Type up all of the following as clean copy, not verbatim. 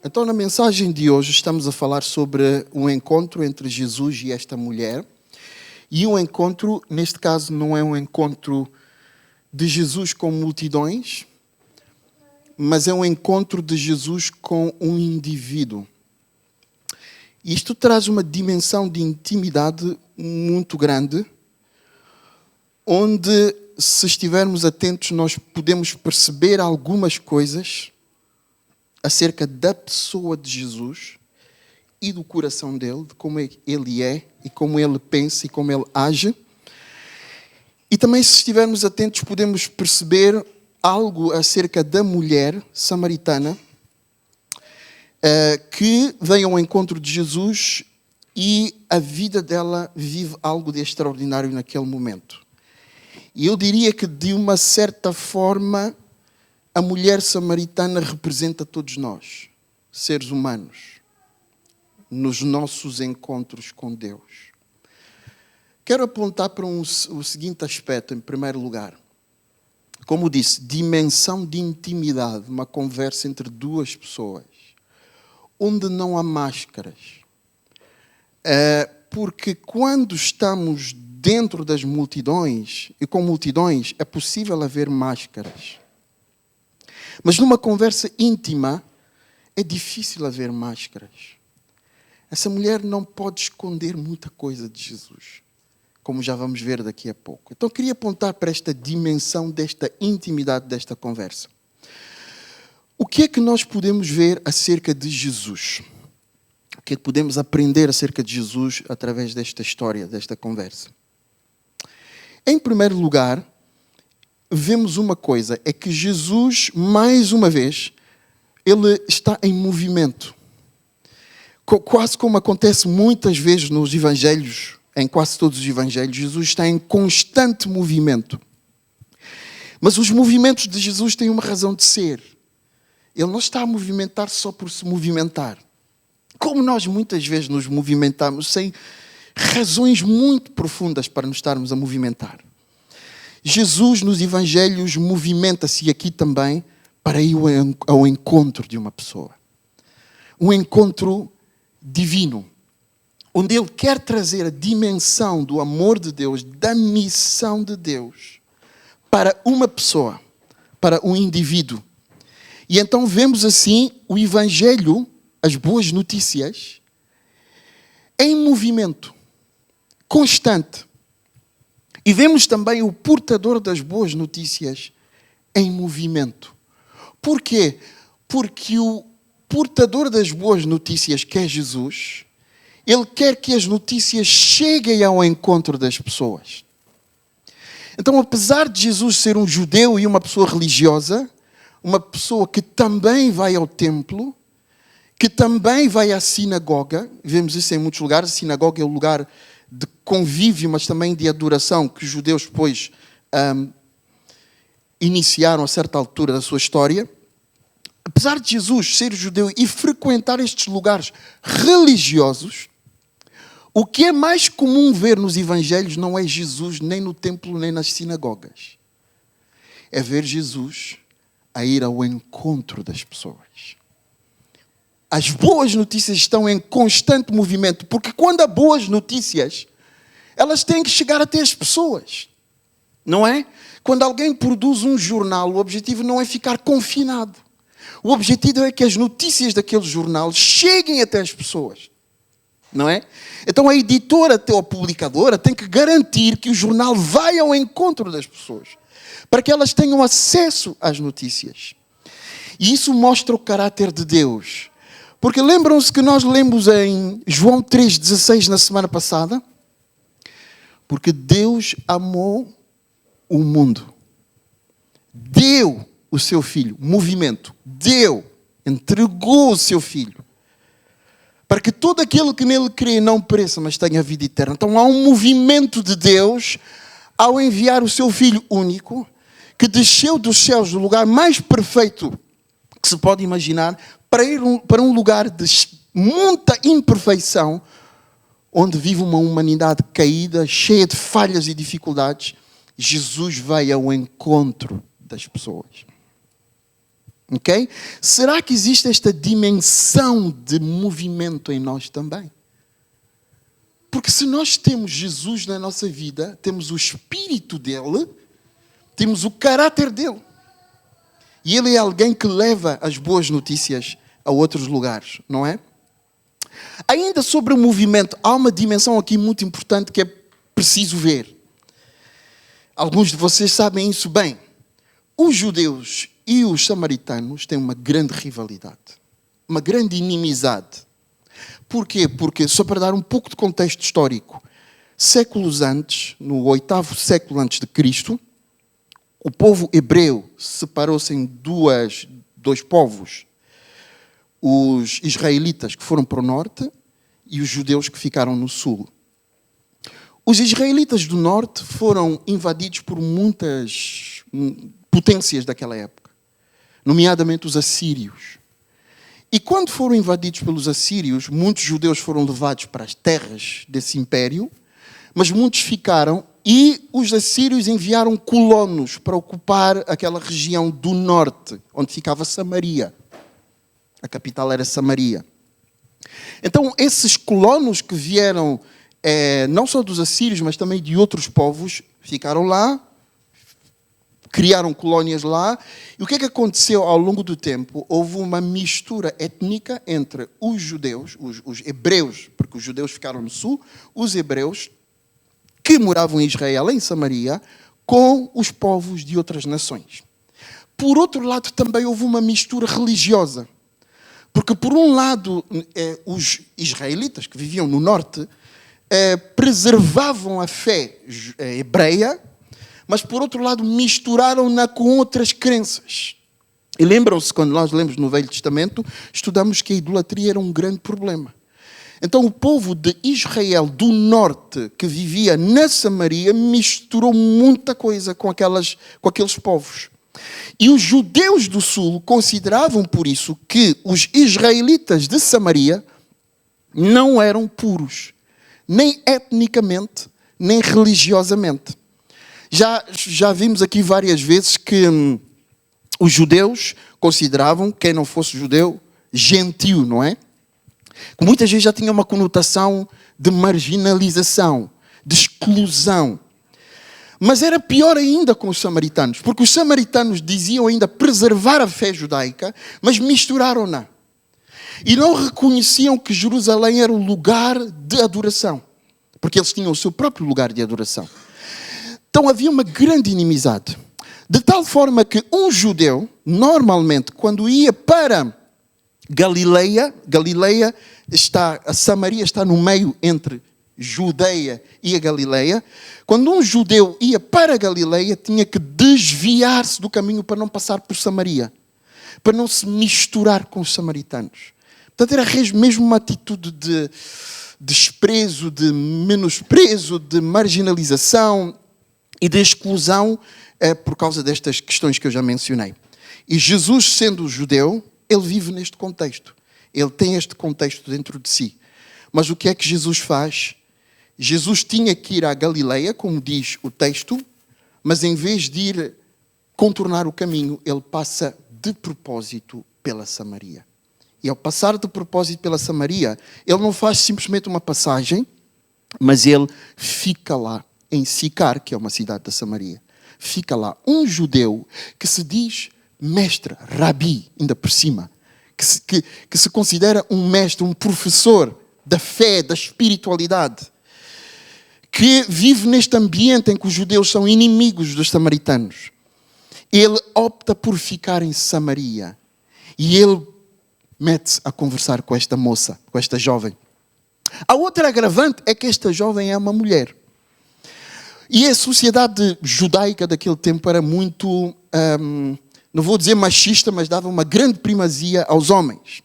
Então, na mensagem de hoje, estamos a falar sobre um encontro entre Jesus e esta mulher. E o encontro, neste caso, não é um encontro de Jesus com multidões, mas é um encontro de Jesus com um indivíduo. Isto traz uma dimensão de intimidade muito grande, onde, se estivermos atentos, nós podemos perceber algumas coisas acerca da pessoa de Jesus e do coração dele, de como ele é e como ele pensa e como ele age. E também, se estivermos atentos, podemos perceber algo acerca da mulher samaritana que vem ao encontro de Jesus e a vida dela vive algo de extraordinário naquele momento. E eu diria que, de uma certa forma, a mulher samaritana representa todos nós, seres humanos, nos nossos encontros com Deus. Quero apontar para o seguinte aspecto, em primeiro lugar. Como disse, dimensão de intimidade, uma conversa entre duas pessoas, onde não há máscaras. Porque quando estamos dentro das multidões, e com multidões, é possível haver máscaras. Mas numa conversa íntima, é difícil haver máscaras. Essa mulher não pode esconder muita coisa de Jesus, como já vamos ver daqui a pouco. Então, queria apontar para esta dimensão desta intimidade desta conversa. O que é que nós podemos ver acerca de Jesus? O que é que podemos aprender acerca de Jesus através desta história, desta conversa? Em primeiro lugar, vemos uma coisa, é que Jesus, mais uma vez, ele está em movimento. Quase como acontece muitas vezes nos evangelhos, em quase todos os evangelhos, Jesus está em constante movimento. Mas os movimentos de Jesus têm uma razão de ser. Ele não está a movimentar só por se movimentar. Como nós muitas vezes nos movimentamos sem razões muito profundas para nos estarmos a movimentar. Jesus nos evangelhos movimenta-se aqui também para ir ao encontro de uma pessoa. Um encontro divino, onde ele quer trazer a dimensão do amor de Deus, da missão de Deus, para uma pessoa, para um indivíduo. E então vemos assim o evangelho, as boas notícias, em movimento, constante. E vemos também o portador das boas notícias em movimento. Por quê? Porque o portador das boas notícias, que é Jesus, ele quer que as notícias cheguem ao encontro das pessoas. Então, apesar de Jesus ser um judeu e uma pessoa religiosa, uma pessoa que também vai ao templo, que também vai à sinagoga, vemos isso em muitos lugares, a sinagoga é o lugar de convívio, mas também de adoração, que os judeus depois iniciaram a certa altura da sua história. Apesar de Jesus ser judeu e frequentar estes lugares religiosos, o que é mais comum ver nos evangelhos não é Jesus nem no templo nem nas sinagogas. É ver Jesus a ir ao encontro das pessoas. As boas notícias estão em constante movimento, porque quando há boas notícias, elas têm que chegar até as pessoas, não é? Quando alguém produz um jornal, o objetivo não é ficar confinado. O objetivo é que as notícias daquele jornal cheguem até as pessoas, não é? Então a editora ou a publicadora tem que garantir que o jornal vai ao encontro das pessoas, para que elas tenham acesso às notícias. E isso mostra o caráter de Deus. Porque lembram-se que nós lemos em João 3,16 na semana passada? Porque Deus amou o mundo. Deu o seu filho, movimento. Deu, entregou o seu filho. Para que todo aquele que nele crê não pereça, mas tenha vida eterna. Então há um movimento de Deus ao enviar o seu filho único, que desceu dos céus, do lugar mais perfeito que se pode imaginar, para ir para um lugar de muita imperfeição, onde vive uma humanidade caída, cheia de falhas e dificuldades. Jesus vai ao encontro das pessoas. Ok? Será que existe esta dimensão de movimento em nós também? Porque se nós temos Jesus na nossa vida, temos o Espírito dele, temos o caráter dele. E ele é alguém que leva as boas notícias a outros lugares, não é? Ainda sobre o movimento, há uma dimensão aqui muito importante que é preciso ver. Alguns de vocês sabem isso bem. Os judeus e os samaritanos têm uma grande rivalidade, uma grande inimizade. Porquê? Porque, só para dar um pouco de contexto histórico, séculos antes, no 8º século antes de Cristo, o povo hebreu separou-se em dois povos. Os israelitas que foram para o norte e os judeus que ficaram no sul. Os israelitas do norte foram invadidos por muitas potências daquela época, nomeadamente os assírios. E quando foram invadidos pelos assírios, muitos judeus foram levados para as terras desse império, mas muitos ficaram e os assírios enviaram colonos para ocupar aquela região do norte, onde ficava Samaria. A capital era Samaria. Então, esses colonos que vieram, não só dos assírios, mas também de outros povos, ficaram lá, criaram colónias lá. E o que é que aconteceu ao longo do tempo? Houve uma mistura étnica entre os judeus, os hebreus, porque os judeus ficaram no sul, os hebreus que moravam em Israel, em Samaria, com os povos de outras nações. Por outro lado, também houve uma mistura religiosa. Porque, por um lado, os israelitas que viviam no norte preservavam a fé hebreia, mas, por outro lado, misturaram-na com outras crenças. E lembram-se, quando nós lemos no Velho Testamento, estudamos que a idolatria era um grande problema. Então, o povo de Israel do norte, que vivia na Samaria, misturou muita coisa com aqueles povos. E os judeus do sul consideravam, por isso, que os israelitas de Samaria não eram puros, nem etnicamente, nem religiosamente. Já vimos aqui várias vezes que os judeus consideravam quem não fosse judeu gentio, não é? Que muitas vezes já tinha uma conotação de marginalização, de exclusão. Mas era pior ainda com os samaritanos, porque os samaritanos diziam ainda preservar a fé judaica, mas misturaram-na. E não reconheciam que Jerusalém era o lugar de adoração, porque eles tinham o seu próprio lugar de adoração. Então havia uma grande inimizade. De tal forma que um judeu, normalmente, quando ia para Galileia, a Samaria está no meio entre Judeia e a Galileia. Quando um judeu ia para a Galileia, tinha que desviar-se do caminho para não passar por Samaria, para não se misturar com os samaritanos. Portanto, era mesmo uma atitude de desprezo, de menosprezo, de marginalização e de exclusão por causa destas questões que eu já mencionei. E Jesus, sendo judeu, ele vive neste contexto. Ele tem este contexto dentro de si. Mas o que é que Jesus faz? Jesus tinha que ir à Galileia, como diz o texto, mas em vez de ir contornar o caminho, ele passa de propósito pela Samaria. E ao passar de propósito pela Samaria, ele não faz simplesmente uma passagem, mas ele fica lá, em Sicar, que é uma cidade da Samaria. Fica lá um judeu que se diz mestre, rabi, ainda por cima, que se considera um mestre, um professor da fé, da espiritualidade, que vive neste ambiente em que os judeus são inimigos dos samaritanos. Ele opta por ficar em Samaria e ele mete-se a conversar com esta moça, com esta jovem. A outra agravante é que esta jovem é uma mulher. E a sociedade judaica daquele tempo era muito, não vou dizer machista, mas dava uma grande primazia aos homens.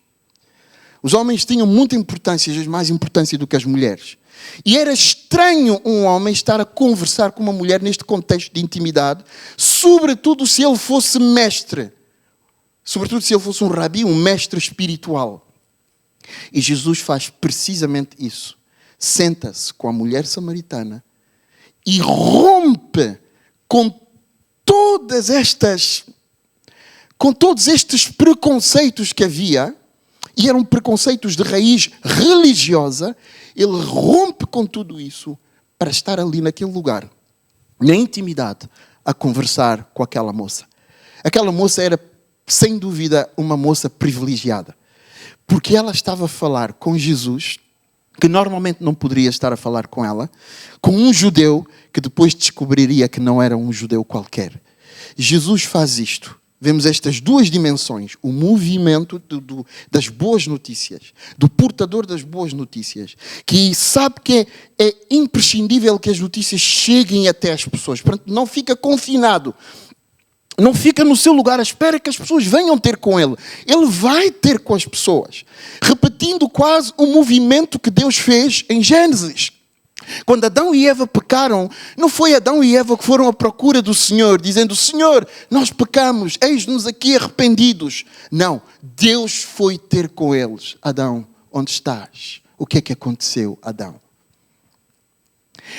Os homens tinham muita importância, às vezes mais importância do que as mulheres. E era estranho um homem estar a conversar com uma mulher neste contexto de intimidade, sobretudo se ele fosse mestre. Sobretudo se ele fosse um rabi, um mestre espiritual. E Jesus faz precisamente isso. Senta-se com a mulher samaritana e rompe com com todos estes preconceitos que havia, e eram preconceitos de raiz religiosa, ele rompe com tudo isso para estar ali naquele lugar, na intimidade, a conversar com aquela moça. Aquela moça era, sem dúvida, uma moça privilegiada, porque ela estava a falar com Jesus, que normalmente não poderia estar a falar com ela, com um judeu que depois descobriria que não era um judeu qualquer. Jesus faz isto. Vemos estas duas dimensões, o movimento das boas notícias, do portador das boas notícias, que sabe que é imprescindível que as notícias cheguem até as pessoas. Portanto, não fica confinado, não fica no seu lugar à espera que as pessoas venham ter com ele. Ele vai ter com as pessoas, repetindo quase o movimento que Deus fez em Gênesis. Quando Adão e Eva pecaram, não foi Adão e Eva que foram à procura do Senhor, dizendo: Senhor, nós pecamos, eis-nos aqui arrependidos. Não, Deus foi ter com eles. Adão, onde estás? O que é que aconteceu, Adão?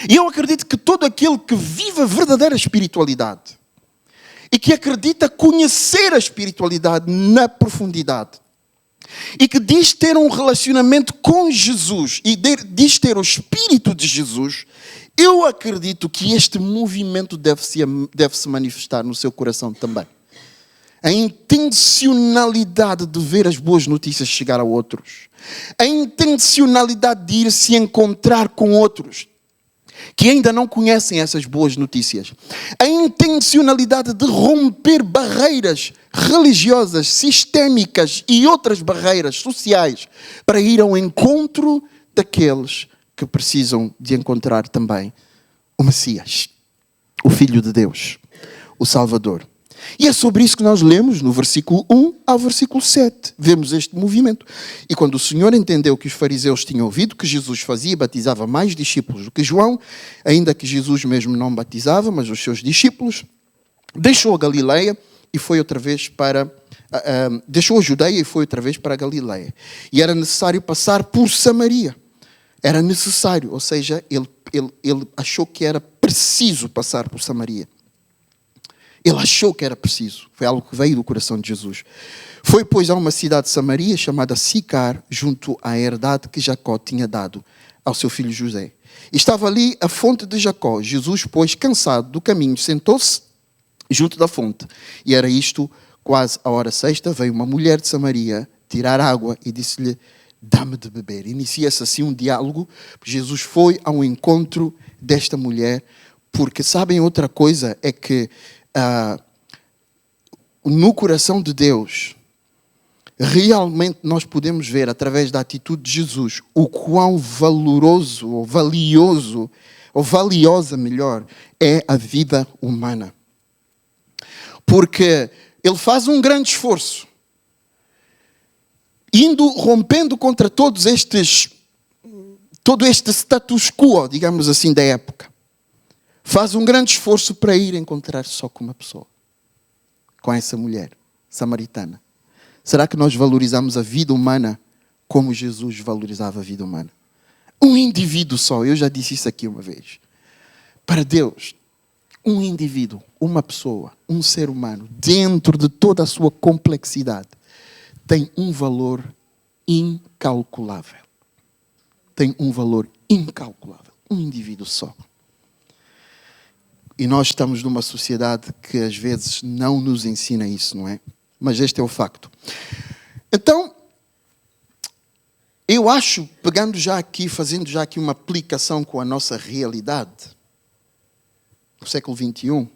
E eu acredito que todo aquele que vive a verdadeira espiritualidade e que acredita conhecer a espiritualidade na profundidade, e que diz ter um relacionamento com Jesus e diz ter o Espírito de Jesus, eu acredito que este movimento deve-se manifestar no seu coração também. A intencionalidade de ver as boas notícias chegar a outros. A intencionalidade de ir se encontrar com outros que ainda não conhecem essas boas notícias. A intencionalidade de romper barreiras religiosas, sistémicas e outras barreiras sociais para ir ao encontro daqueles que precisam de encontrar também o Messias, o Filho de Deus, o Salvador. E é sobre isso que nós lemos no versículo 1 ao versículo 7. Vemos este movimento. E quando o Senhor entendeu que os fariseus tinham ouvido que Jesus fazia e batizava mais discípulos do que João, ainda que Jesus mesmo não batizava, mas os seus discípulos, deixou a Galileia e foi outra vez para... deixou a Judeia e foi outra vez para a Galileia. E era necessário passar por Samaria. Era necessário, ou seja, ele achou que era preciso passar por Samaria. Ele achou que era preciso. Foi algo que veio do coração de Jesus. Foi, pois, a uma cidade de Samaria chamada Sicar, junto à herdade que Jacó tinha dado ao seu filho José. E estava ali a fonte de Jacó. Jesus, pois, cansado do caminho, sentou-se junto da fonte. E era isto, quase a hora sexta, veio uma mulher de Samaria tirar água e disse-lhe: dá-me de beber. Inicia-se assim um diálogo. Jesus foi ao encontro desta mulher, porque sabem outra coisa, é que no coração de Deus, realmente nós podemos ver, através da atitude de Jesus, o quão valoroso, ou valioso, ou valiosa, melhor, é a vida humana. Porque ele faz um grande esforço, rompendo contra todo este status quo, digamos assim, da época. Faz um grande esforço para ir encontrar só com uma pessoa, com essa mulher samaritana. Será que nós valorizamos a vida humana como Jesus valorizava a vida humana? Um indivíduo só, eu já disse isso aqui uma vez. Para Deus, um indivíduo, uma pessoa, um ser humano, dentro de toda a sua complexidade, tem um valor incalculável. Tem um valor incalculável. Um indivíduo só. E nós estamos numa sociedade que às vezes não nos ensina isso, não é? Mas este é o facto. Então, eu acho, fazendo já aqui uma aplicação com a nossa realidade, no século XXI,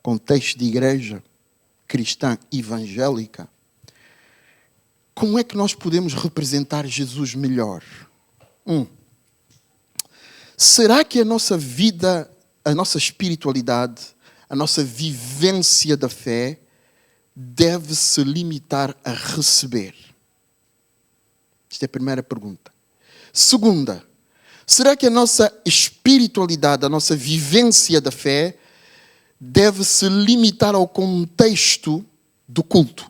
contexto de igreja cristã evangélica, como é que nós podemos representar Jesus melhor? Será que a nossa vida, a nossa espiritualidade, a nossa vivência da fé deve se limitar a receber? Esta é a primeira pergunta. Segunda, será que a nossa espiritualidade, a nossa vivência da fé deve se limitar ao contexto do culto?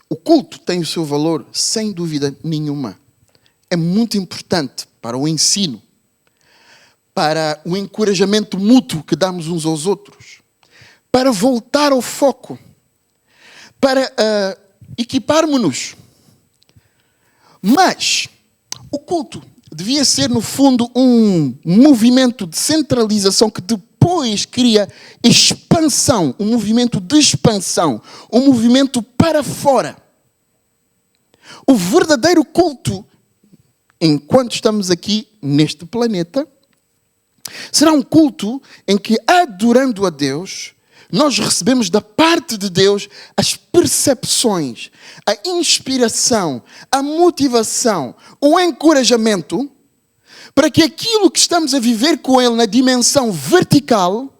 O culto tem o seu valor, sem dúvida nenhuma. É muito importante para o ensino, para o encorajamento mútuo que damos uns aos outros, para voltar ao foco. para equiparmos-nos. Mas o culto devia ser, no fundo, um movimento de centralização que depois cria expansão, um movimento de expansão, um movimento para fora. O verdadeiro culto, enquanto estamos aqui neste planeta, será um culto em que, adorando a Deus, nós recebemos da parte de Deus as percepções, a inspiração, a motivação, o encorajamento, para que aquilo que estamos a viver com Ele na dimensão vertical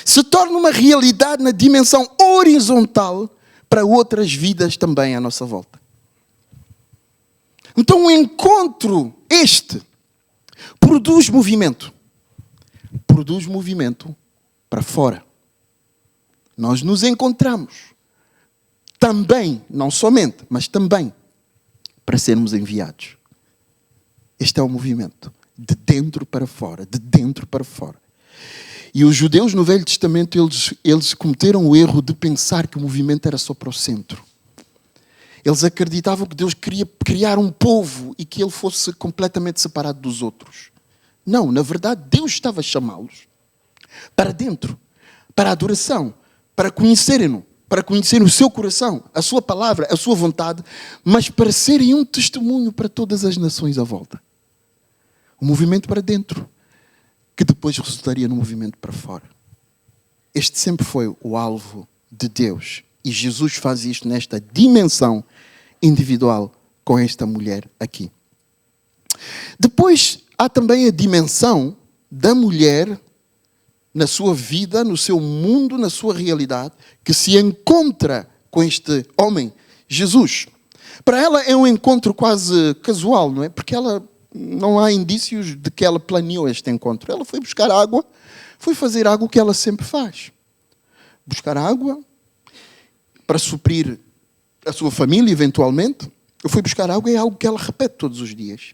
se torne uma realidade na dimensão horizontal para outras vidas também à nossa volta. Então o encontro produz movimento. Produz movimento para fora. Nós nos encontramos também, não somente, mas também para sermos enviados. Este é o movimento, de dentro para fora, de dentro para fora. E os judeus no Velho Testamento, eles cometeram o erro de pensar que o movimento era só para o centro. Eles acreditavam que Deus queria criar um povo e que ele fosse completamente separado dos outros. Não, na verdade, Deus estava a chamá-los para dentro, para a adoração, para conhecerem-no, para conhecerem o seu coração, a sua palavra, a sua vontade, mas para serem um testemunho para todas as nações à volta. Um movimento para dentro, que depois resultaria num movimento para fora. Este sempre foi o alvo de Deus. E Jesus faz isto nesta dimensão individual com esta mulher aqui. Depois há também a dimensão da mulher na sua vida, no seu mundo, na sua realidade, que se encontra com este homem, Jesus. Para ela é um encontro quase casual, não é? Porque não há indícios de que ela planeou este encontro. Ela foi buscar água, foi fazer algo que ela sempre faz. Buscar água para suprir a sua família, eventualmente. Foi buscar água é algo que ela repete todos os dias.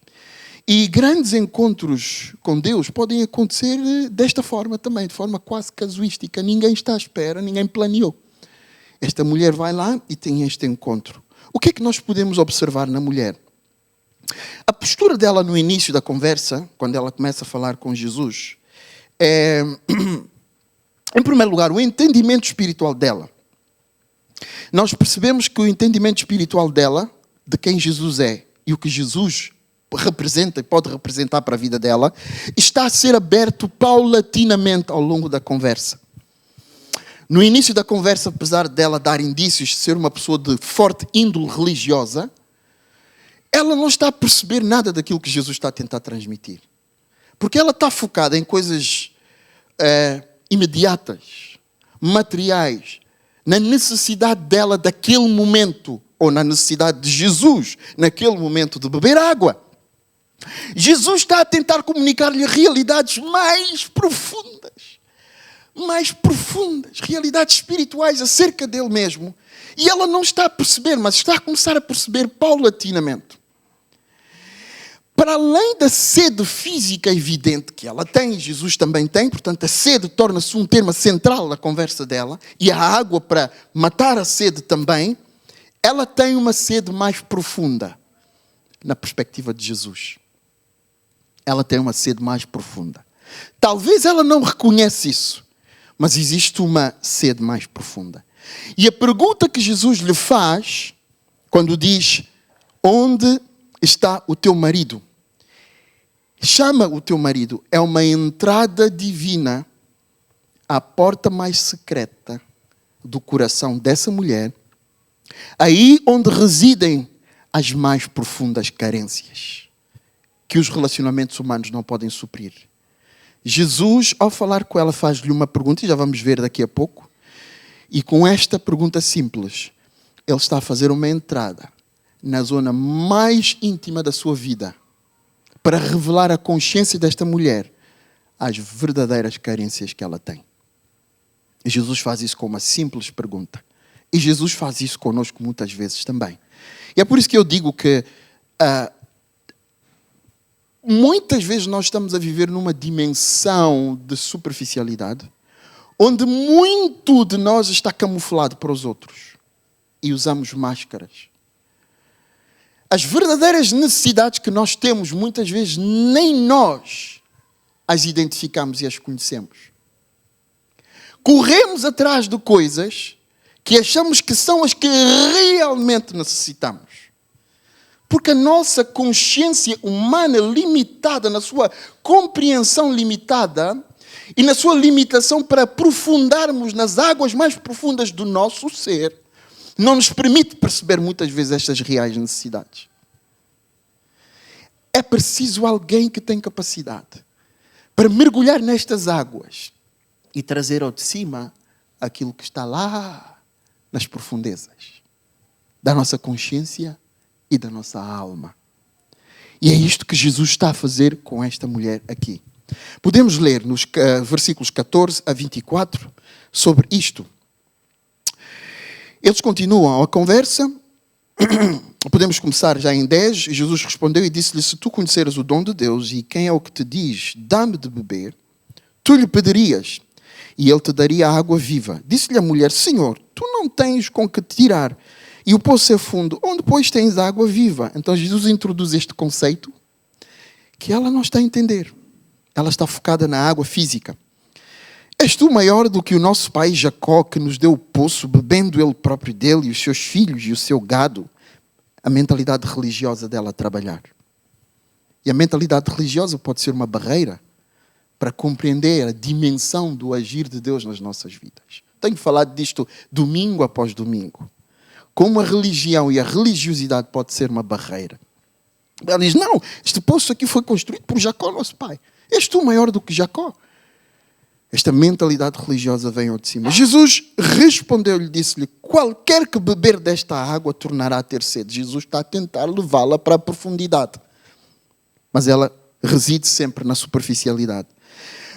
E grandes encontros com Deus podem acontecer desta forma também, de forma quase casuística. Ninguém está à espera, ninguém planeou. Esta mulher vai lá e tem este encontro. O que é que nós podemos observar na mulher? A postura dela no início da conversa, quando ela começa a falar com Jesus, é, em primeiro lugar, o entendimento espiritual dela. Nós percebemos que o entendimento espiritual dela, de quem Jesus é e o que Jesus representa e pode representar para a vida dela, está a ser aberto paulatinamente ao longo da conversa. No início da conversa, apesar dela dar indícios de ser uma pessoa de forte índole religiosa, ela não está a perceber nada daquilo que Jesus está a tentar transmitir. Porque ela está focada em coisas imediatas, materiais, na necessidade dela daquele momento, ou na necessidade de Jesus, naquele momento de beber água. Jesus está a tentar comunicar-lhe realidades mais profundas, realidades espirituais acerca dele mesmo. E ela não está a perceber, mas está a começar a perceber paulatinamente. Para além da sede física evidente que ela tem, Jesus também tem, portanto a sede torna-se um tema central na conversa dela, e a água para matar a sede também, ela tem uma sede mais profunda na perspectiva de Jesus. Ela tem uma sede mais profunda. Talvez ela não reconheça isso, mas existe uma sede mais profunda. E a pergunta que Jesus lhe faz, quando diz, onde está o teu marido? Chama o teu marido, é uma entrada divina à porta mais secreta do coração dessa mulher, aí onde residem as mais profundas carências que os relacionamentos humanos não podem suprir. Jesus, ao falar com ela, faz-lhe uma pergunta, e já vamos ver daqui a pouco, e com esta pergunta simples, ele está a fazer uma entrada na zona mais íntima da sua vida, para revelar a consciência desta mulher às verdadeiras carências que ela tem. E Jesus faz isso com uma simples pergunta. E Jesus faz isso connosco muitas vezes também. E é por isso que eu digo que muitas vezes nós estamos a viver numa dimensão de superficialidade, onde muito de nós está camuflado para os outros. e usamos máscaras. As verdadeiras necessidades que nós temos, muitas vezes, nem nós as identificamos e as conhecemos. Corremos atrás de coisas que achamos que são as que realmente necessitamos. Porque a nossa consciência humana limitada, na sua compreensão limitada e na sua limitação para aprofundarmos nas águas mais profundas do nosso ser, não nos permite perceber muitas vezes estas reais necessidades. É preciso alguém que tem capacidade para mergulhar nestas águas e trazer ao de cima aquilo que está lá nas profundezas da nossa consciência e da nossa alma. E é isto que Jesus está a fazer com esta mulher aqui. Podemos ler nos versículos 14 a 24 sobre isto. Eles continuam a conversa. Podemos começar já em 10. Jesus respondeu e disse-lhe: se tu conheceras o dom de Deus e quem é o que te diz, dá-me de beber, tu lhe pedirias e ele te daria a água viva. Disse-lhe a mulher: Senhor, tu não tens com que tirar e o poço é fundo, onde pois tens a água viva? Então Jesus introduz este conceito que ela não está a entender. Ela está focada na água física. És tu maior do que o nosso pai Jacó, que nos deu o poço, bebendo ele próprio dele e os seus filhos e o seu gado? A mentalidade religiosa dela a trabalhar. E a mentalidade religiosa pode ser uma barreira para compreender a dimensão do agir de Deus nas nossas vidas. Tenho falado disto domingo após domingo. Como a religião e a religiosidade pode ser uma barreira. Ela diz: não, este poço aqui foi construído por Jacó, nosso pai. És tu maior do que Jacó? Esta mentalidade religiosa vem ao de cima. Jesus respondeu-lhe, disse-lhe: qualquer que beber desta água tornará a ter sede. Jesus está a tentar levá-la para a profundidade. Mas ela reside sempre na superficialidade.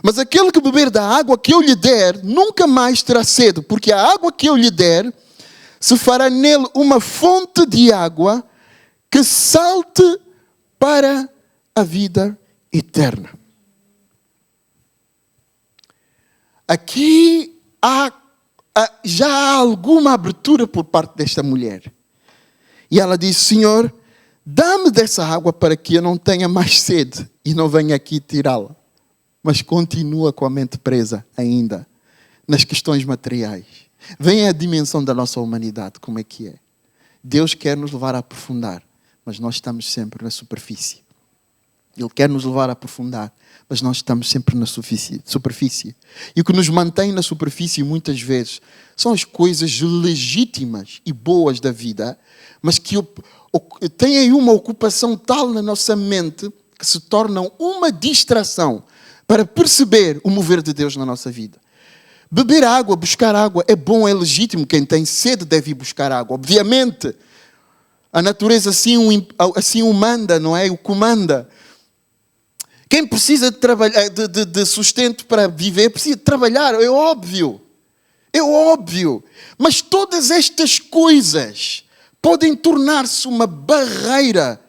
Mas aquele que beber da água que eu lhe der, nunca mais terá sede, porque a água que eu lhe der se fará nele uma fonte de água que salte para a vida eterna. Aqui já há alguma abertura por parte desta mulher. E ela disse: Senhor, dá-me dessa água para que eu não tenha mais sede e não venha aqui tirá-la. Mas continua com a mente presa ainda nas questões materiais. Vem a dimensão da nossa humanidade, como é que é. Deus quer nos levar a aprofundar, mas nós estamos sempre na superfície. Ele quer nos levar a aprofundar, mas nós estamos sempre na superfície. E o que nos mantém na superfície muitas vezes são as coisas legítimas e boas da vida, mas que têm uma ocupação tal na nossa mente que se tornam uma distração para perceber o mover de Deus na nossa vida. Beber água, buscar água é bom, é legítimo. Quem tem sede deve ir buscar água. Obviamente, a natureza assim o manda, não é? O comanda. Quem precisa de trabalhar, de sustento para viver, precisa de trabalhar, é óbvio. É óbvio. Mas todas estas coisas podem tornar-se uma barreira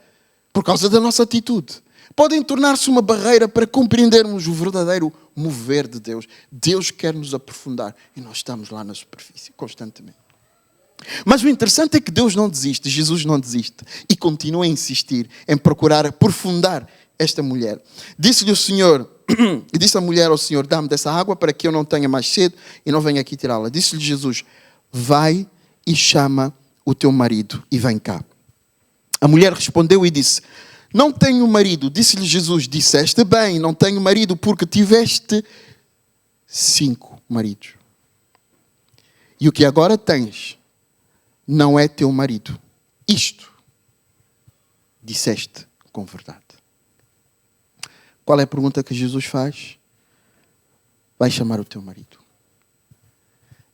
por causa da nossa atitude. Podem tornar-se uma barreira para compreendermos o verdadeiro mover de Deus. Deus quer nos aprofundar e nós estamos lá na superfície, constantemente. Mas o interessante é que Deus não desiste, Jesus não desiste e continua a insistir em procurar aprofundar esta mulher. Disse-lhe o Senhor, e disse a mulher ao Senhor: dá-me dessa água para que eu não tenha mais sede e não venha aqui tirá-la. Disse-lhe Jesus: vai e chama o teu marido e vem cá. A mulher respondeu e disse: não tenho marido. Disse-lhe Jesus: disseste bem, não tenho marido, porque tiveste 5 maridos. E o que agora tens não é teu marido. Isto disseste com verdade. Qual é a pergunta que Jesus faz? Vai chamar o teu marido.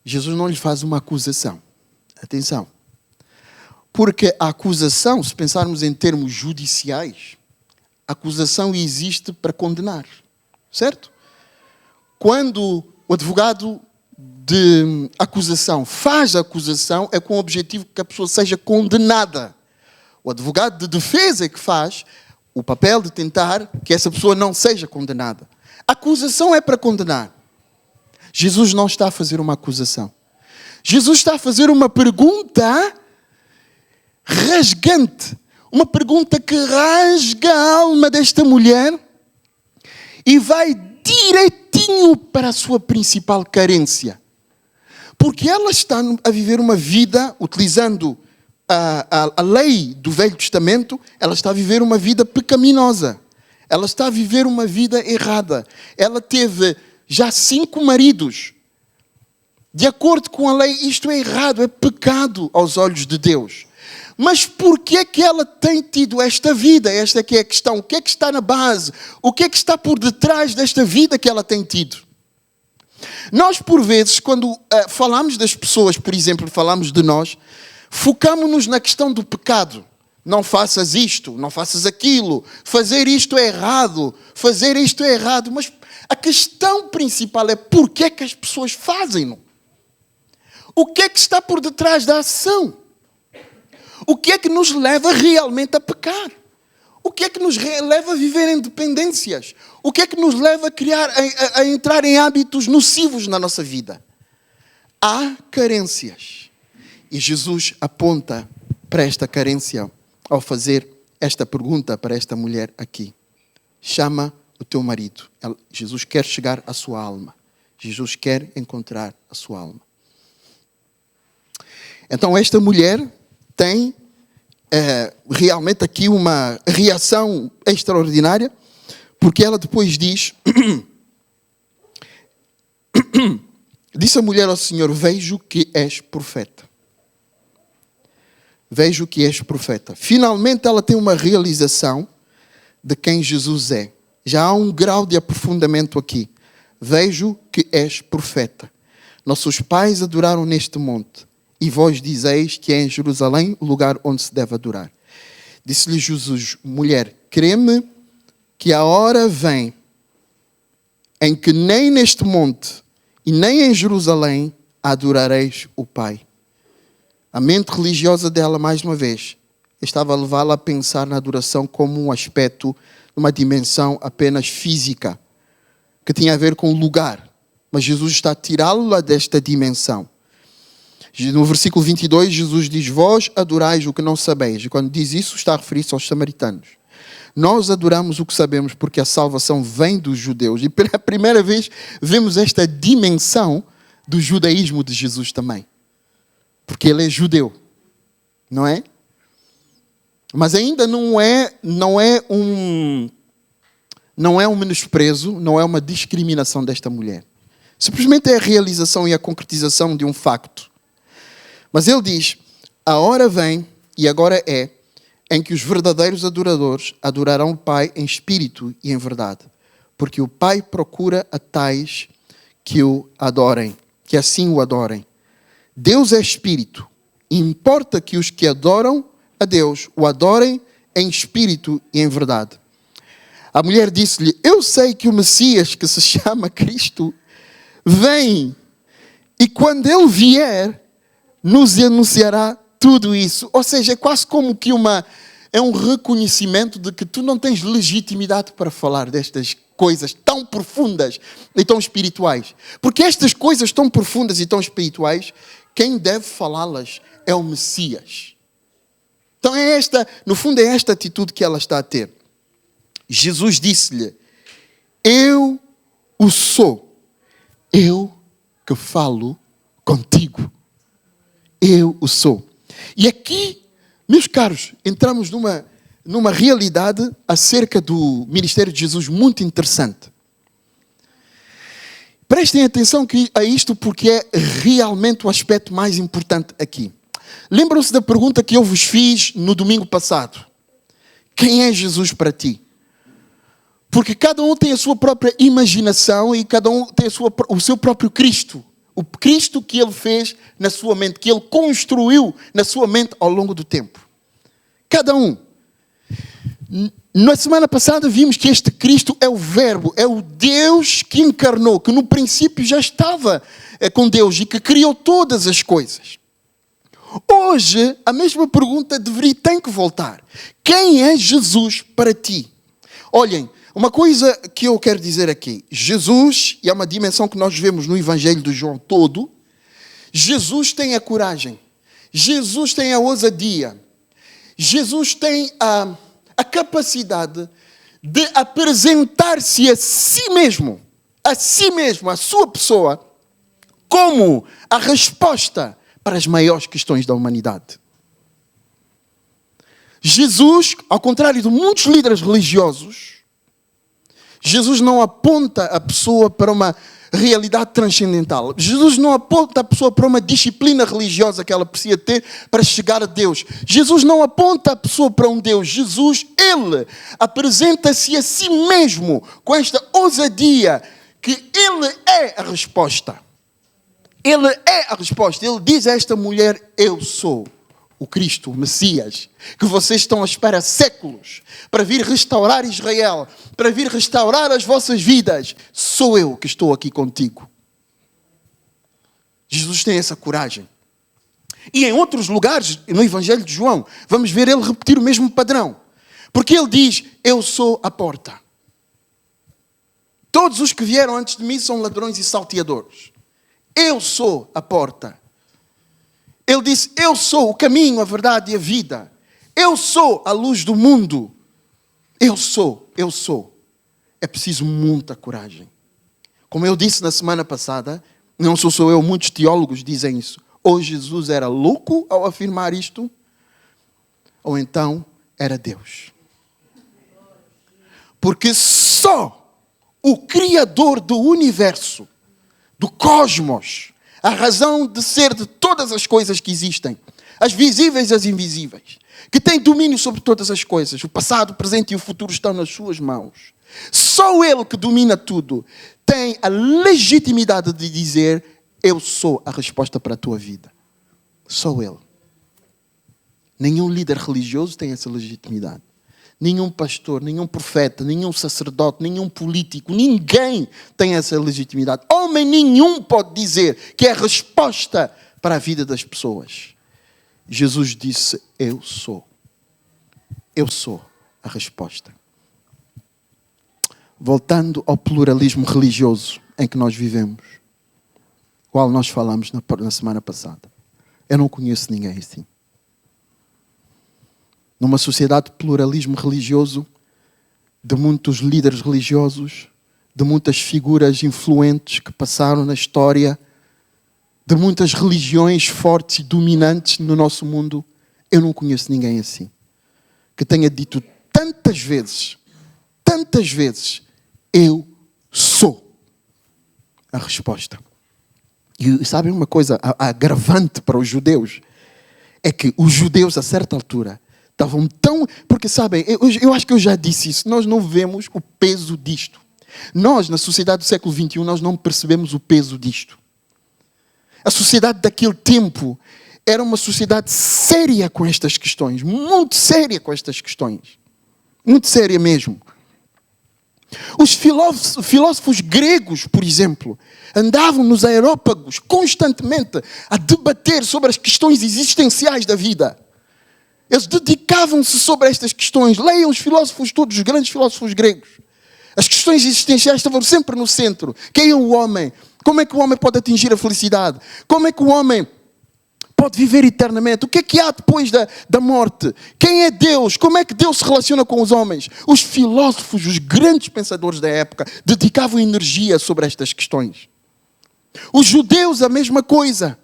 Jesus não lhe faz uma acusação. Atenção. Porque a acusação, se pensarmos em termos judiciais, a acusação existe para condenar. Certo? Quando o advogado de acusação faz a acusação, é com o objetivo que a pessoa seja condenada. O advogado de defesa é que faz o papel de tentar que essa pessoa não seja condenada. A acusação é para condenar. Jesus não está a fazer uma acusação. Jesus está a fazer uma pergunta rasgante. Uma pergunta que rasga a alma desta mulher e vai direitinho para a sua principal carência. Porque ela está a viver uma vida, utilizando a lei do Velho Testamento, ela está a viver uma vida pecaminosa. Ela está a viver uma vida errada. Ela teve já 5 maridos. De acordo com a lei, isto é errado, é pecado aos olhos de Deus. Mas por que é que ela tem tido esta vida? Esta que é a questão. O que é que está na base? O que é que está por detrás desta vida que ela tem tido? Nós, por vezes, quando falamos das pessoas, por exemplo, falamos de nós, focamos-nos na questão do pecado. Não faças isto, não faças aquilo. Fazer isto é errado. Fazer isto é errado. Mas a questão principal é por que é que as pessoas fazem-no? O que é que está por detrás da ação? O que é que nos leva realmente a pecar? O que é que nos leva a viver em dependências? O que é que nos leva a entrar em hábitos nocivos na nossa vida? Há carências. E Jesus aponta para esta carência ao fazer esta pergunta para esta mulher aqui. Chama o teu marido. Jesus quer chegar à sua alma. Jesus quer encontrar a sua alma. Então esta mulher tem realmente aqui uma reação extraordinária, porque ela depois diz, disse a mulher ao Senhor, vejo que és profeta. Vejo que és profeta. Finalmente ela tem uma realização de quem Jesus é. Já há um grau de aprofundamento aqui. Vejo que és profeta. Nossos pais adoraram neste monte. E vós dizeis que é em Jerusalém o lugar onde se deve adorar. Disse-lhe Jesus, mulher, crê-me que a hora vem em que nem neste monte e nem em Jerusalém adorareis o Pai. A mente religiosa dela, mais uma vez, estava a levá-la a pensar na adoração como um aspecto, uma dimensão apenas física, que tinha a ver com o lugar. Mas Jesus está a tirá-la desta dimensão. No versículo 22, Jesus diz, vós adorais o que não sabeis. E quando diz isso, está a referir-se aos samaritanos. Nós adoramos o que sabemos porque a salvação vem dos judeus. E pela primeira vez vemos esta dimensão do judaísmo de Jesus também. Porque ele é judeu. Não é? Mas ainda não é um menosprezo, não é uma discriminação desta mulher. Simplesmente é a realização e a concretização de um facto. Mas ele diz, a hora vem, e agora é, em que os verdadeiros adoradores adorarão o Pai em espírito e em verdade. Porque o Pai procura a tais que o adorem, que assim o adorem. Deus é espírito, e importa que os que adoram a Deus o adorem em espírito e em verdade. A mulher disse-lhe, eu sei que o Messias, que se chama Cristo, vem, e quando ele vier, nos anunciará tudo isso. Ou seja, é quase como que é um reconhecimento de que tu não tens legitimidade para falar destas coisas tão profundas e tão espirituais. Porque estas coisas tão profundas e tão espirituais, quem deve falá-las é o Messias. Então no fundo é esta atitude que ela está a ter. Jesus disse-lhe, eu o sou, eu que falo contigo. Eu o sou. E aqui, meus caros, entramos numa realidade acerca do ministério de Jesus muito interessante. Prestem atenção a isto porque é realmente o aspecto mais importante aqui. Lembram-se da pergunta que eu vos fiz no domingo passado? Quem é Jesus para ti? Porque cada um tem a sua própria imaginação e cada um tem o seu próprio Cristo. O Cristo que ele fez na sua mente, que ele construiu na sua mente ao longo do tempo. Cada um. Na semana passada vimos que este Cristo é o Verbo, é o Deus que encarnou, que no princípio já estava com Deus e que criou todas as coisas. Hoje, a mesma pergunta tem que voltar. Quem é Jesus para ti? Olhem, uma coisa que eu quero dizer aqui. Jesus, e é uma dimensão que nós vemos no Evangelho de João todo, Jesus tem a coragem. Jesus tem a ousadia. Jesus tem a capacidade de apresentar-se a si mesmo, a sua pessoa, como a resposta para as maiores questões da humanidade. Jesus, ao contrário de muitos líderes religiosos, Jesus não aponta a pessoa para uma realidade transcendental. Jesus não aponta a pessoa para uma disciplina religiosa que ela precisa ter para chegar a Deus. Jesus não aponta a pessoa para um Deus. Jesus, Ele apresenta-se a si mesmo com esta ousadia que Ele é a resposta. Ele é a resposta. Ele diz a esta mulher: eu sou o Cristo, o Messias, que vocês estão à espera há séculos para vir restaurar Israel, para vir restaurar as vossas vidas. Sou eu que estou aqui contigo. Jesus tem essa coragem. E em outros lugares, no Evangelho de João, vamos ver ele repetir o mesmo padrão. Porque ele diz: eu sou a porta. Todos os que vieram antes de mim são ladrões e salteadores. Eu sou a porta. Ele disse: eu sou o caminho, a verdade e a vida. Eu sou a luz do mundo. Eu sou. É preciso muita coragem. Como eu disse na semana passada, não sou eu, muitos teólogos dizem isso. Ou Jesus era louco ao afirmar isto, ou então era Deus. Porque só o Criador do universo, do cosmos, a razão de ser de todas as coisas que existem, as visíveis e as invisíveis, que tem domínio sobre todas as coisas, o passado, o presente e o futuro estão nas suas mãos. Só Ele, que domina tudo, tem a legitimidade de dizer: eu sou a resposta para a tua vida. Só Ele. Nenhum líder religioso tem essa legitimidade. Nenhum pastor, nenhum profeta, nenhum sacerdote, nenhum político, ninguém tem essa legitimidade. Homem nenhum pode dizer que é a resposta para a vida das pessoas. Jesus disse: eu sou. Eu sou a resposta. Voltando ao pluralismo religioso em que nós vivemos, qual nós falamos na semana passada. Eu não conheço ninguém assim. Numa sociedade de pluralismo religioso, de muitos líderes religiosos, de muitas figuras influentes que passaram na história, de muitas religiões fortes e dominantes no nosso mundo, eu não conheço ninguém assim. Que tenha dito tantas vezes, eu sou a resposta. E sabem uma coisa agravante para os judeus? É que os judeus, a certa altura, estavam tão... Porque, sabem, eu acho que eu já disse isso. Nós não vemos o peso disto. Nós, na sociedade do século XXI, nós não percebemos o peso disto. A sociedade daquele tempo era uma sociedade séria com estas questões. Muito séria com estas questões. Muito séria mesmo. Os filósofos gregos, por exemplo, andavam nos aerópagos constantemente a debater sobre as questões existenciais da vida. Eles dedicavam-se sobre estas questões. Leiam os filósofos todos, os grandes filósofos gregos. As questões existenciais estavam sempre no centro. Quem é o homem? Como é que o homem pode atingir a felicidade? Como é que o homem pode viver eternamente? O que há depois da morte? Quem é Deus? Como é que Deus se relaciona com os homens? Os filósofos, os grandes pensadores da época, dedicavam energia sobre estas questões. Os judeus, a mesma coisa.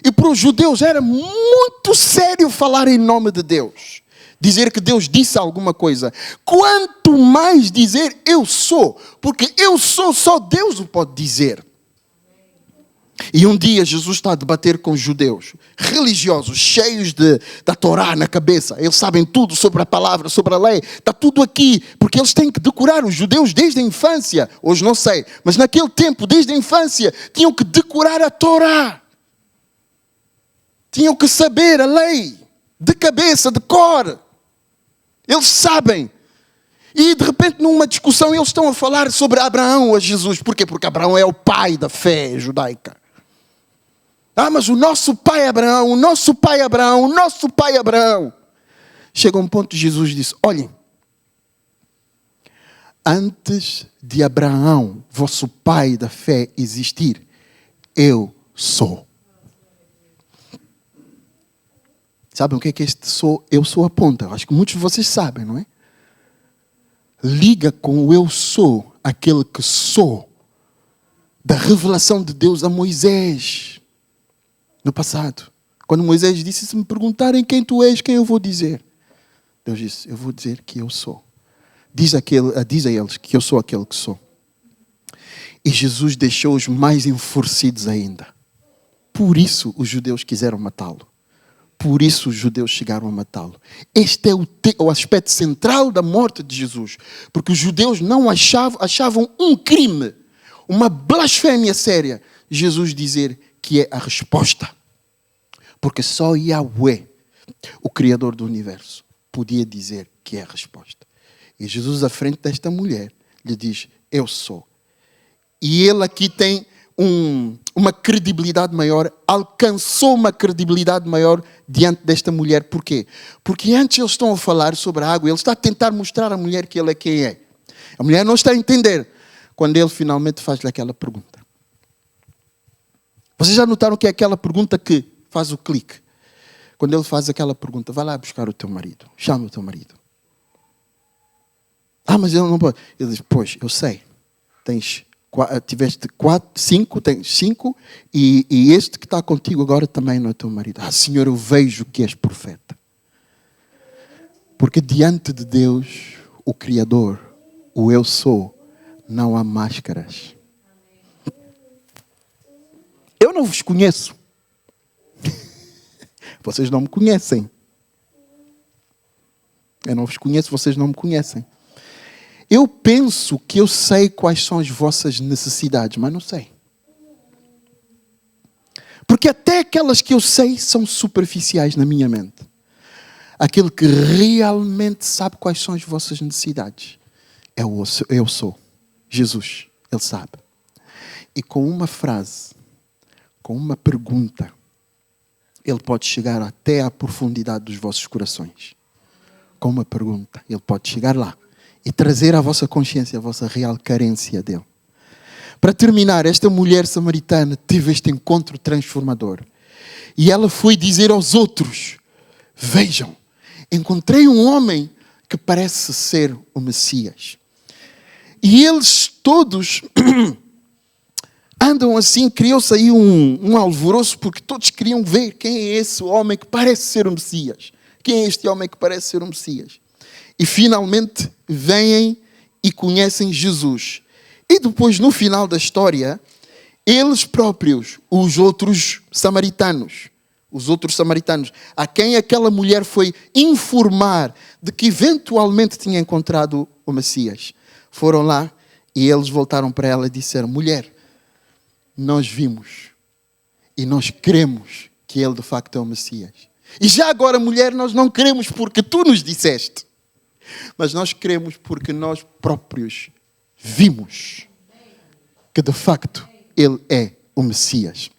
E para os judeus era muito sério falar em nome de Deus. Dizer que Deus disse alguma coisa. Quanto mais dizer eu sou. Porque eu sou, só Deus o pode dizer. E um dia Jesus está a debater com os judeus religiosos, cheios da Torá na cabeça. Eles sabem tudo sobre a palavra, sobre a lei. Está tudo aqui, porque eles têm que decorar. Os judeus desde a infância, hoje não sei, mas naquele tempo, desde a infância, tinham que decorar a Torá. Tinham que saber a lei, de cabeça, de cor. Eles sabem. E de repente numa discussão eles estão a falar sobre Abraão a Jesus. Porquê? Porque Abraão é o pai da fé judaica. Mas o nosso pai Abraão, o nosso pai Abraão, o nosso pai Abraão. Chega um ponto que Jesus disse: olhem, antes de Abraão, vosso pai da fé, existir, eu sou. Sabem o que é que este eu sou aponta? Acho que muitos de vocês sabem, não é? Liga com o eu sou, aquele que sou, da revelação de Deus a Moisés, no passado. Quando Moisés disse, se me perguntarem quem tu és, quem eu vou dizer? Deus disse, eu vou dizer que eu sou. Diz a eles que eu sou aquele que sou. E Jesus deixou-os mais enfurecidos ainda. Por isso os judeus quiseram matá-lo. Por isso os judeus chegaram a matá-lo. Este é o aspecto central da morte de Jesus. Porque os judeus não achavam um crime, uma blasfémia séria, Jesus dizer que é a resposta. Porque só Yahweh, o Criador do universo, podia dizer que é a resposta. E Jesus, à frente desta mulher, lhe diz, eu sou. E ele aqui tem uma credibilidade maior, alcançou uma credibilidade maior diante desta mulher. Porquê? Porque antes eles estão a falar sobre a água, ele está a tentar mostrar à mulher que ele é quem é. A mulher não está a entender quando ele finalmente faz-lhe aquela pergunta. Vocês já notaram que é aquela pergunta que faz o clique? Quando ele faz aquela pergunta, vai lá buscar o teu marido, chama o teu marido. Ah, mas ele não pode. Ele diz, pois, eu sei, tiveste 5, tens 5, e este que está contigo agora também não é teu marido. Ah, Senhor, eu vejo que és profeta. Porque diante de Deus, o Criador, o eu sou, não há máscaras. Eu não vos conheço. Vocês não me conhecem. Eu não vos conheço, vocês não me conhecem. Eu penso que eu sei quais são as vossas necessidades, mas não sei. Porque até aquelas que eu sei são superficiais na minha mente. Aquele que realmente sabe quais são as vossas necessidades é o eu sou. Jesus, Ele sabe. E com uma frase, com uma pergunta, Ele pode chegar até à profundidade dos vossos corações. Com uma pergunta, Ele pode chegar lá e trazer à vossa consciência a vossa real carência dele. Para terminar, esta mulher samaritana teve este encontro transformador. E ela foi dizer aos outros, vejam, encontrei um homem que parece ser o Messias. E eles todos andam assim, criou-se aí um alvoroço, porque todos queriam ver quem é esse homem que parece ser o Messias. Quem é este homem que parece ser o Messias? E finalmente vêm e conhecem Jesus. E depois, no final da história, eles próprios, os outros samaritanos, a quem aquela mulher foi informar de que eventualmente tinha encontrado o Messias, foram lá e eles voltaram para ela e disseram, mulher, nós vimos e nós cremos que ele de facto é o Messias. E já agora, mulher, nós não cremos porque tu nos disseste. Mas nós cremos porque nós próprios vimos que de facto Ele é o Messias.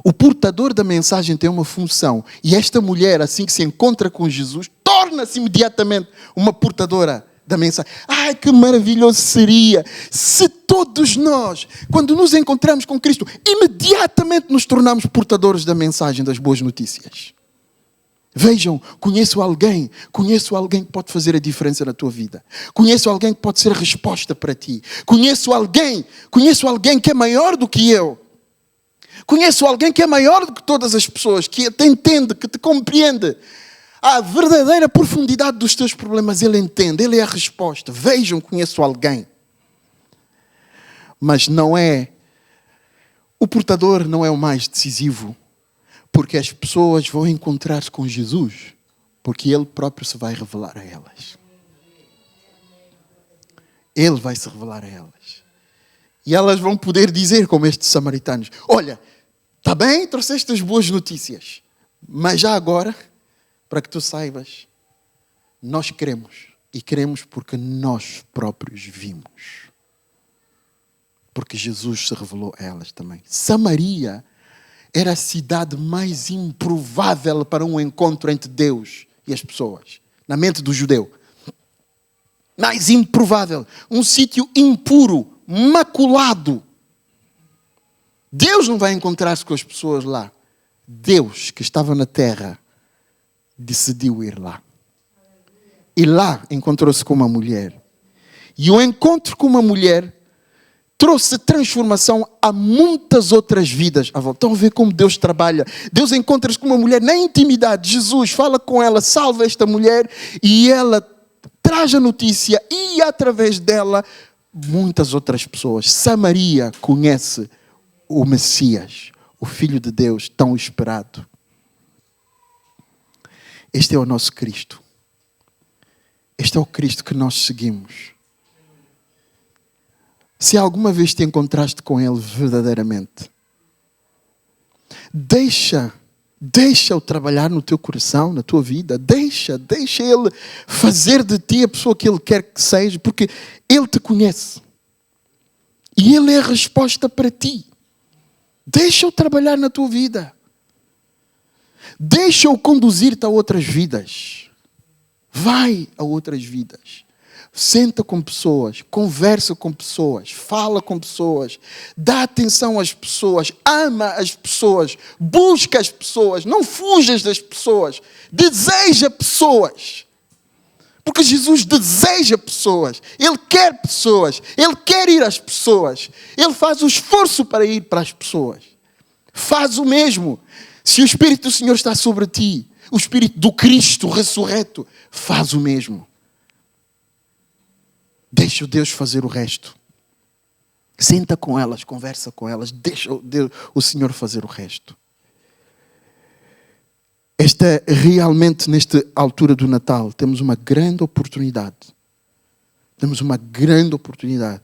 O portador da mensagem tem uma função. E esta mulher, assim que se encontra com Jesus, torna-se imediatamente uma portadora da mensagem. Ai, que maravilhoso seria se todos nós, quando nos encontramos com Cristo, imediatamente nos tornamos portadores da mensagem das boas notícias. Vejam, conheço alguém que pode fazer a diferença na tua vida. Conheço alguém que pode ser a resposta para ti. Conheço alguém que é maior do que eu. Conheço alguém que é maior do que todas as pessoas, que te entende, que te compreende. A verdadeira profundidade dos teus problemas, Ele entende, Ele é a resposta. Vejam, conheço alguém. Mas o portador não é o mais decisivo. Porque as pessoas vão encontrar-se com Jesus, porque Ele próprio se vai revelar a elas. Ele vai se revelar a elas. E elas vão poder dizer, como estes samaritanos, olha, está bem, trouxeste as boas notícias, mas já agora, para que tu saibas, nós queremos, e queremos porque nós próprios vimos. Porque Jesus se revelou a elas também. Samaria era a cidade mais improvável para um encontro entre Deus e as pessoas, na mente do judeu. Mais improvável. Um sítio impuro, maculado. Deus não vai encontrar-se com as pessoas lá. Deus, que estava na terra, decidiu ir lá. E lá encontrou-se com uma mulher. E o encontro com uma mulher trouxe transformação a muitas outras vidas. Estão a ver como Deus trabalha. Deus encontra-se com uma mulher na intimidade. Jesus fala com ela, salva esta mulher, e ela traz a notícia, e através dela, muitas outras pessoas. Samaria conhece o Messias, o Filho de Deus tão esperado. Este é o nosso Cristo. Este é o Cristo que nós seguimos. Se alguma vez te encontraste com Ele verdadeiramente, deixa-o trabalhar no teu coração, na tua vida. Deixa Ele fazer de ti a pessoa que Ele quer que seja, porque Ele te conhece. E Ele é a resposta para ti. Deixa-o trabalhar na tua vida. Deixa-o conduzir-te a outras vidas. Vai a outras vidas. Senta com pessoas, conversa com pessoas, fala com pessoas, dá atenção às pessoas, ama as pessoas, busca as pessoas, não fujas das pessoas, deseja pessoas. Porque Jesus deseja pessoas, Ele quer pessoas, Ele quer ir às pessoas, Ele faz o esforço para ir para as pessoas. Faz o mesmo. Se o Espírito do Senhor está sobre ti, o Espírito do Cristo ressurreto, faz o mesmo. Deixa o Deus fazer o resto. Senta com elas, conversa com elas, deixa o Senhor fazer o resto. Realmente, nesta altura do Natal, temos uma grande oportunidade. Temos uma grande oportunidade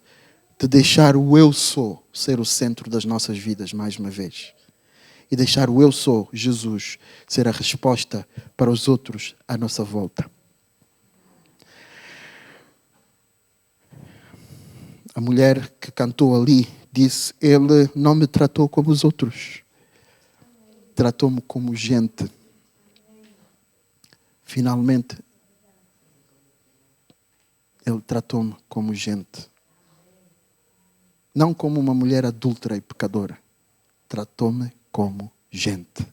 de deixar o eu sou ser o centro das nossas vidas mais uma vez. E deixar o eu sou, Jesus, ser a resposta para os outros à nossa volta. A mulher que cantou ali disse: Ele não me tratou como os outros. Tratou-me como gente. Finalmente, Ele tratou-me como gente. Não como uma mulher adúltera e pecadora. Tratou-me como gente.